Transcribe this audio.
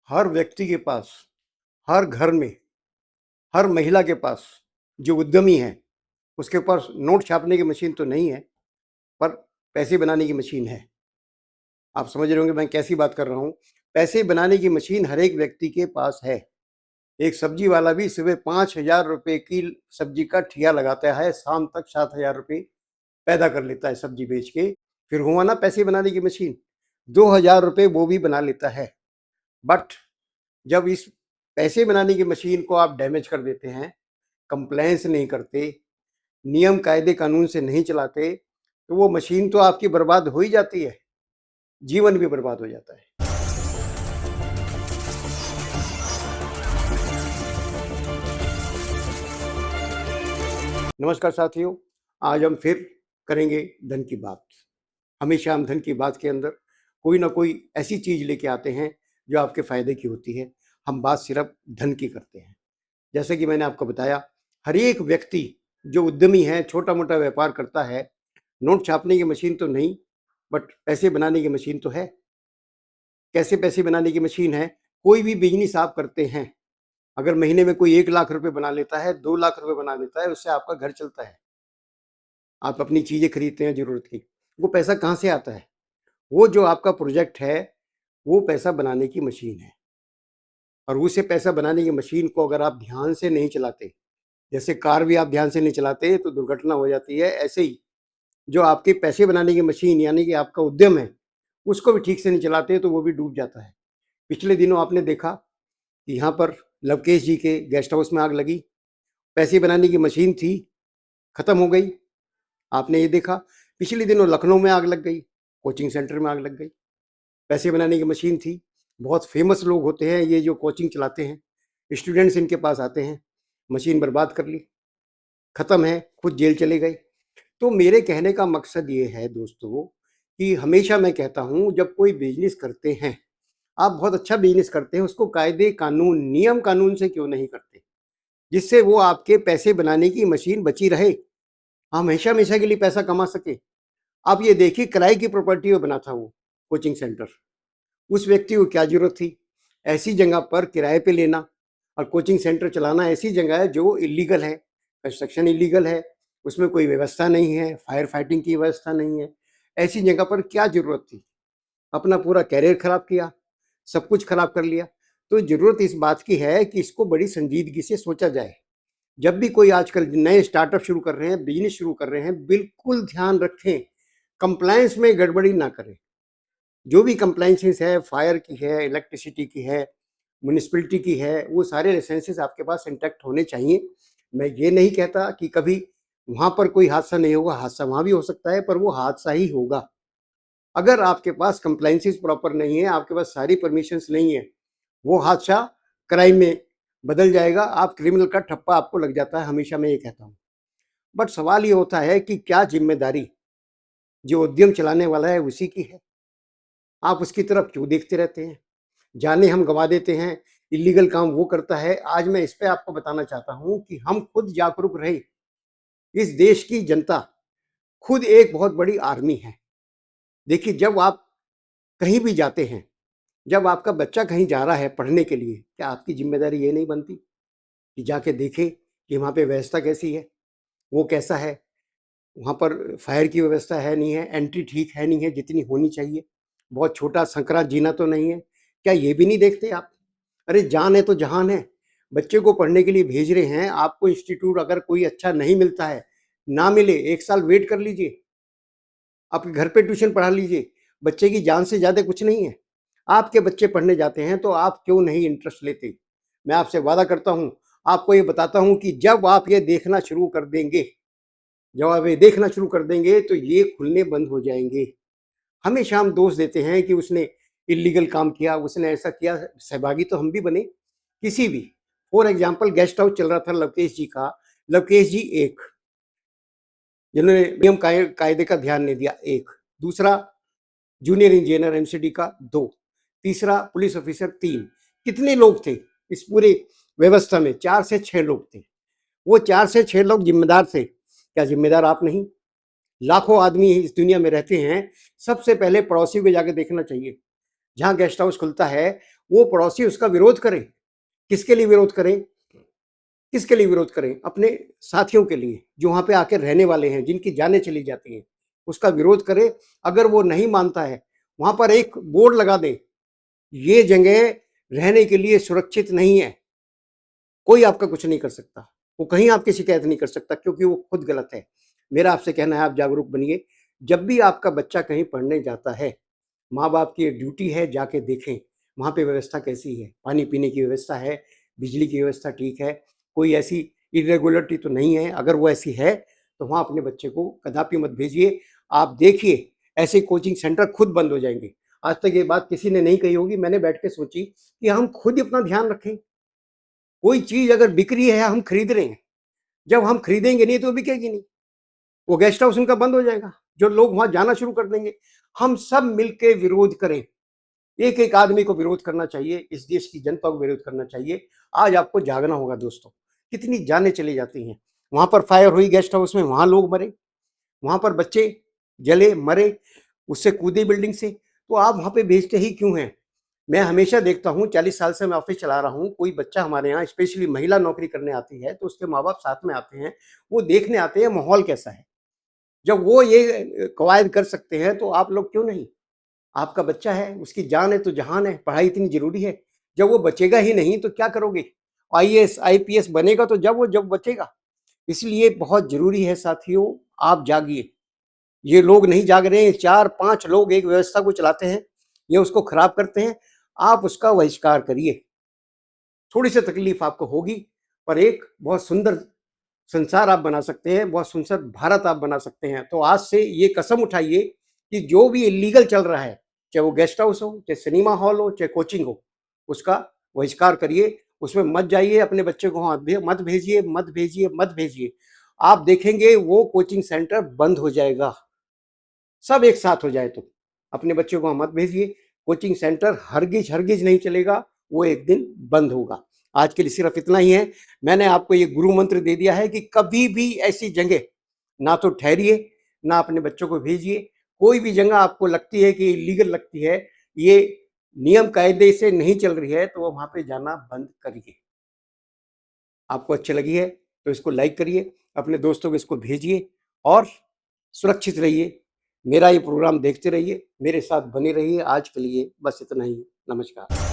हर व्यक्ति के पास, हर घर में, हर महिला के पास जो उद्यमी है, उसके पास नोट छापने की मशीन तो नहीं है, पर पैसे बनाने की मशीन है। आप समझ रहे होंगे मैं कैसी बात कर रहा हूँ। पैसे बनाने की मशीन हर एक व्यक्ति के पास है। एक सब्जी वाला भी सुबह 5,000 रुपए की सब्जी का ठिया लगाता है, शाम तक 7,000 रुपए पैदा कर लेता है सब्जी बेच के। फिर हुआ ना पैसे बनाने की मशीन, 2,000 रुपए वो भी बना लेता है। बट जब इस पैसे बनाने की मशीन को आप डैमेज कर देते हैं, कंप्लायंस नहीं करते, नियम कायदे कानून से नहीं चलाते, तो वो मशीन तो आपकी बर्बाद हो ही जाती है, जीवन भी बर्बाद हो जाता है। नमस्कार साथियों, आज हम फिर करेंगे धन की बात। हमेशा हम धन की बात के अंदर कोई ना कोई ऐसी चीज लेके आते हैं जो आपके फायदे की होती है। हम बात सिर्फ धन की करते हैं। जैसे कि मैंने आपको बताया, हर एक व्यक्ति जो उद्यमी है, छोटा मोटा व्यापार करता है, नोट छापने की मशीन तो नहीं, बट पैसे बनाने की मशीन तो है। कैसे पैसे बनाने की मशीन है? कोई भी बिजनेस आप करते हैं, अगर महीने में कोई 1 लाख रुपए बना लेता है, 2 लाख रुपए बना लेता है, उससे आपका घर चलता है। आप अपनी चीजें खरीदते हैं जरूरत की, वो पैसा कहाँ से आता है? वो जो आपका प्रोजेक्ट है, वो पैसा बनाने की मशीन है। और उसे पैसा बनाने की मशीन को अगर आप ध्यान से नहीं चलाते, जैसे कार भी आप ध्यान से नहीं चलाते तो दुर्घटना हो जाती है, ऐसे ही जो आपके पैसे बनाने की मशीन यानी कि आपका उद्यम है, उसको भी ठीक से नहीं चलाते तो वो भी डूब जाता है। पिछले दिनों आपने देखा कि यहाँ पर लवकेश जी के गेस्ट हाउस में आग लगी। पैसे बनाने की मशीन थी, खत्म हो गई। आपने ये देखा, पिछले दिनों लखनऊ में आग लग गई, कोचिंग सेंटर में आग लग गई। पैसे बनाने की मशीन थी, बहुत फेमस लोग होते हैं ये जो कोचिंग चलाते हैं, स्टूडेंट्स इनके पास आते हैं, मशीन बर्बाद कर ली, खत्म है, खुद जेल चले गए। तो मेरे कहने का मकसद ये है दोस्तों कि हमेशा मैं कहता हूँ जब कोई बिजनेस करते हैं, आप बहुत अच्छा बिजनेस करते हैं, उसको कायदे कानून नियम कानून से क्यों नहीं करते, जिससे वो आपके पैसे बनाने की मशीन बची रहे, हमेशा हमेशा के लिए पैसा कमा सके। आप ये देखिए, किराए की प्रॉपर्टी में बना था वो कोचिंग सेंटर। उस व्यक्ति को क्या जरूरत थी ऐसी जगह पर किराए पे लेना और कोचिंग सेंटर चलाना? ऐसी जगह है जो इलीगल है, कंस्ट्रक्शन इलीगल है, उसमें कोई व्यवस्था नहीं है, फायर फाइटिंग की व्यवस्था नहीं है। ऐसी जगह पर क्या जरूरत थी? अपना पूरा कैरियर खराब किया, सब कुछ खराब कर लिया। तो जरूरत इस बात की है कि इसको बड़ी संजीदगी से सोचा जाए। जब भी कोई आजकल नए स्टार्टअप शुरू कर रहे हैं, बिजनेस शुरू कर रहे हैं, बिल्कुल ध्यान रखें, कंप्लायंस में गड़बड़ी ना करें। जो भी कंप्लायंसेस है, फायर की है, इलेक्ट्रिसिटी की है, म्यूनिसिपैलिटी की है, वो सारे लाइसेंसेस आपके पास इंटैक्ट होने चाहिए। मैं ये नहीं कहता कि कभी वहाँ पर कोई हादसा नहीं होगा, हादसा वहाँ भी हो सकता है, पर वो हादसा ही होगा। अगर आपके पास कंप्लायंसेस प्रॉपर नहीं है, आपके पास सारी परमिशंस नहीं है, वो हादसा क्राइम में बदल जाएगा, आप क्रिमिनल का ठप्पा आपको लग जाता है, हमेशा मैं ये कहता हूँ। बट सवाल ये होता है कि क्या जिम्मेदारी जो उद्यम चलाने वाला है उसी की है? आप उसकी तरफ क्यों देखते रहते हैं? जाने हम गंवा देते हैं, इलीगल काम वो करता है। आज मैं इस पे आपको बताना चाहता हूँ कि हम खुद जागरूक रहे। इस देश की जनता खुद एक बहुत बड़ी आर्मी है। देखिए, जब आप कहीं भी जाते हैं, जब आपका बच्चा कहीं जा रहा है पढ़ने के लिए, क्या आपकी जिम्मेदारी ये नहीं बनती कि जाके देखें कि वहाँ पे व्यवस्था कैसी है, वो कैसा है, वहाँ पर फायर की व्यवस्था है नहीं है, एंट्री ठीक है नहीं है जितनी होनी चाहिए, बहुत छोटा संकरा जीना तो नहीं है? क्या ये भी नहीं देखते आप? अरे जान है तो जहान है। बच्चे को पढ़ने के लिए भेज रहे हैं, आपको इंस्टीट्यूट अगर कोई अच्छा नहीं मिलता है, ना मिले, 1 साल वेट कर लीजिए, आपके घर पे ट्यूशन पढ़ा लीजिए। बच्चे की जान से ज़्यादा कुछ नहीं है। आपके बच्चे पढ़ने जाते हैं तो आप क्यों नहीं इंटरेस्ट लेते? मैं आपसे वादा करता हूँ, आपको ये बताता हूँ कि जब आप ये देखना शुरू कर देंगे, जब आप ये देखना शुरू कर देंगे तो ये खुलने बंद हो जाएँगे। हमेशा हम दोष देते हैं कि उसने इल्लीगल काम किया, उसने ऐसा किया, सहभागी तो हम भी बने, किसी भी। फॉर एग्जाम्पल गेस्ट हाउस चल रहा था लवकेश जी का, लवकेश जी एक, जिन्होंने नियम कायदे का ध्यान नहीं दिया एक, दूसरा जूनियर इंजीनियर एमसीडी का दो, तीसरा पुलिस ऑफिसर तीन। कितने लोग थे इस पूरे व्यवस्था में? 4 से 6 लोग थे। वो 4 से 6 लोग जिम्मेदार थे। क्या जिम्मेदार आप नहीं? लाखों आदमी इस दुनिया में रहते हैं, सबसे पहले पड़ोसी को जाके देखना चाहिए। जहाँ गेस्ट हाउस खुलता है वो पड़ोसी उसका विरोध करें। किसके लिए विरोध करें? किसके लिए विरोध करें? अपने साथियों के लिए, जो वहाँ पे आकर रहने वाले हैं, जिनकी जानें चली जाती हैं, उसका विरोध करें। अगर वो नहीं मानता है, वहाँ पर एक बोर्ड लगा दें, ये जगह रहने के लिए सुरक्षित नहीं है। कोई आपका कुछ नहीं कर सकता, वो कहीं आपकी शिकायत नहीं कर सकता, क्योंकि वो खुद गलत है। मेरा आपसे कहना है, आप जागरूक बनिए। जब भी आपका बच्चा कहीं पढ़ने जाता है, माँ-बाप की ड्यूटी है जाके देखें, वहाँ पे व्यवस्था कैसी है, पानी पीने की व्यवस्था है, बिजली की व्यवस्था ठीक है, कोई ऐसी इर्रेगुलरिटी तो नहीं है। अगर वो ऐसी है, तो वहाँ अपने बच्चे को कदापि मत भेजिए। आप देखिए, ऐसे कोचिंग सेंटर खुद बंद हो जाएँगे। आज तक ये बात किसी ने नहीं कही होगी, मैंने बैठ के सोची कि हम खुद ही अपना ध्यान रखें। कोई चीज़ अगर बिक रही है, हम खरीद रहे हैं, जब हम खरीदेंगे नहीं तो वो बिकेगी नहीं। वो गेस्ट हाउस उनका बंद हो जाएगा, जो लोग वहाँ जाना शुरू कर देंगे। हम सब मिलके विरोध करें, एक-एक आदमी को विरोध करना चाहिए, इस देश की जनता को विरोध करना चाहिए। आज आपको जागना होगा दोस्तों, कितनी जानें चली जाती हैं। वहाँ पर फायर हुई गेस्ट हाउस में, वहाँ लोग मरे, वहाँ पर बच्चे जले, मरे, उससे कूदे बिल्डिंग से, तो आप वहाँ पे भेजते ही क्यों हैं? मैं हमेशा देखता हूँ, 40 साल से मैं ऑफ़िस चला रहा हूँ, कोई बच्चा हमारे यहाँ स्पेशली महिला नौकरी करने आती है, तो उसके माँ-बाप साथ में आते हैं, वो देखने आते हैं माहौल कैसा है। जब वो ये कवायद कर सकते हैं, तो आप लोग क्यों नहीं? आपका बच्चा है, उसकी जान है तो जहान है, पढ़ाई इतनी ज़रूरी है। जब वो बचेगा ही नहीं तो क्या करोगे? आईएएस, आईपीएस बनेगा तो जब बचेगा। इसलिए बहुत ज़रूरी है साथियों, आप जागिए। ये लोग नहीं जाग रहे हैं, 4-5 लोग एक व्यवस्था को चलाते हैं, ये उसको खराब करते हैं, आप उसका बहिष्कार करिए। थोड़ी-सी तकलीफ आपको होगी, पर एक बहुत सुंदर संसार आप बना सकते हैं, बहुत सुंदर भारत आप बना सकते हैं। तो आज से ये कसम उठाइए कि जो भी इल्लीगल चल रहा है, चाहे वो गेस्ट हाउस हो, चाहे सिनेमा हॉल हो, चाहे कोचिंग हो, उसका बहिष्कार करिए, उसमें मत जाइए, अपने बच्चे को वहाँ मत भेजिए, मत भेजिए, मत भेजिए। आप देखेंगे वो कोचिंग सेंटर बंद हो जाएगा, सब एक साथ हो जाए तो। अपने बच्चों को वहाँ मत भेजिए, कोचिंग सेंटर हरगिज़ नहीं चलेगा, वो एक दिन बंद होगा। आज के लिए सिर्फ इतना ही है। मैंने आपको ये गुरु मंत्र दे दिया है कि कभी भी ऐसी जगह ना तो ठहरिए, ना अपने बच्चों को भेजिए। कोई भी जगह आपको लगती है कि इल्लीगल लगती है, ये नियम कायदे से नहीं चल रही है, तो वहाँ पे जाना बंद करिए। आपको अच्छी लगी है तो इसको लाइक करिए, अपने दोस्तों को इसको भेजिए और सुरक्षित रहिए। मेरा ये प्रोग्राम देखते रहिए, मेरे साथ बने रहिए। आज के लिए बस इतना ही। नमस्कार।